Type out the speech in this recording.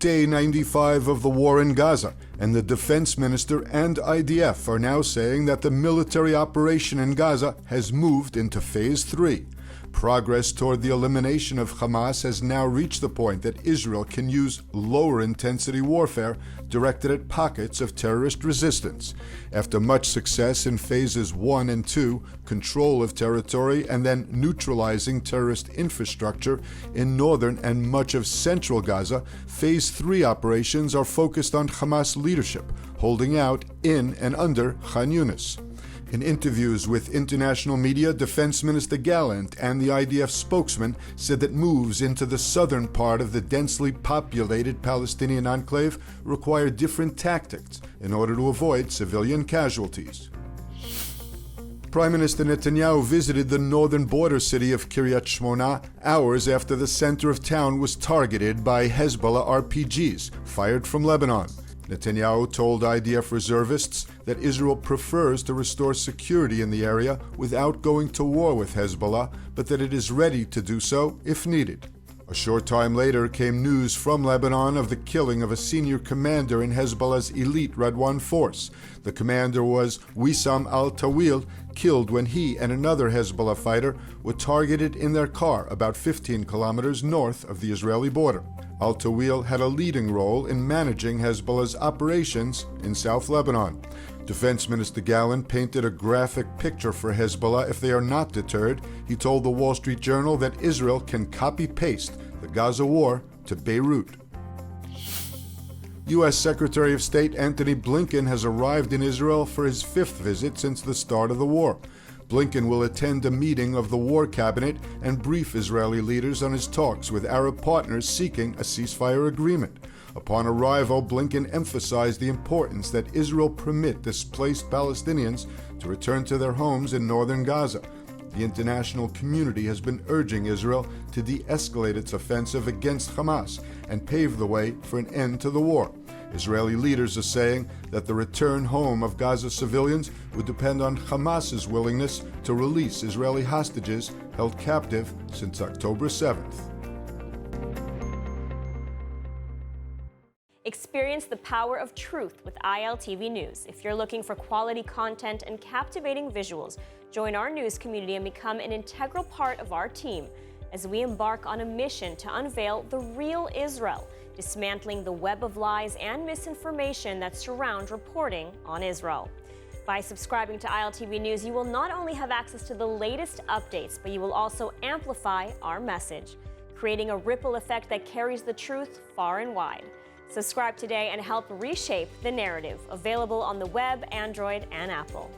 day 95 of the war in Gaza, and the defense minister and IDF are now saying that the military operation in Gaza has moved into phase 3. Progress toward the elimination of Hamas has now reached the point that Israel can use lower-intensity warfare directed at pockets of terrorist resistance. After much success in phases 1 and 2, control of territory and then neutralizing terrorist infrastructure in northern and much of central Gaza, phase 3 operations are focused on Hamas leadership, holding out in and under Khan Yunis. In interviews with international media, Defense Minister Gallant and the IDF spokesman said that moves into the southern part of the densely populated Palestinian enclave require different tactics in order to avoid civilian casualties. Prime Minister Netanyahu visited the northern border city of Kiryat Shmona hours after the center of town was targeted by Hezbollah RPGs fired from Lebanon. Netanyahu told IDF reservists that Israel prefers to restore security in the area without going to war with Hezbollah, but that it is ready to do so if needed. A short time later came news from Lebanon of the killing of a senior commander in Hezbollah's elite Radwan force. The commander was Wissam al-Tawil, killed when he and another Hezbollah fighter were targeted in their car about 15 kilometers north of the Israeli border. Al-Tawil had a leading role in managing Hezbollah's operations in South Lebanon. Defense Minister Gallant painted a graphic picture for Hezbollah if they are not deterred. He told the Wall Street Journal that Israel can copy-paste the Gaza war to Beirut. U.S. Secretary of State Antony Blinken has arrived in Israel for his 5th visit since the start of the war. Blinken will attend a meeting of the War Cabinet and brief Israeli leaders on his talks with Arab partners seeking a ceasefire agreement. Upon arrival, Blinken emphasized the importance that Israel permit displaced Palestinians to return to their homes in northern Gaza. The international community has been urging Israel to de-escalate its offensive against Hamas and pave the way for an end to the war. Israeli leaders are saying that the return home of Gaza civilians would depend on Hamas's willingness to release Israeli hostages held captive since October 7th. Experience the power of truth with ILTV News. If you're looking for quality content and captivating visuals, join our news community and become an integral part of our team as we embark on a mission to unveil the real Israel, dismantling the web of lies and misinformation that surround reporting on Israel. By subscribing to ILTV News, you will not only have access to the latest updates, but you will also amplify our message, creating a ripple effect that carries the truth far and wide. Subscribe today and help reshape the narrative. Available on the web, Android, and Apple.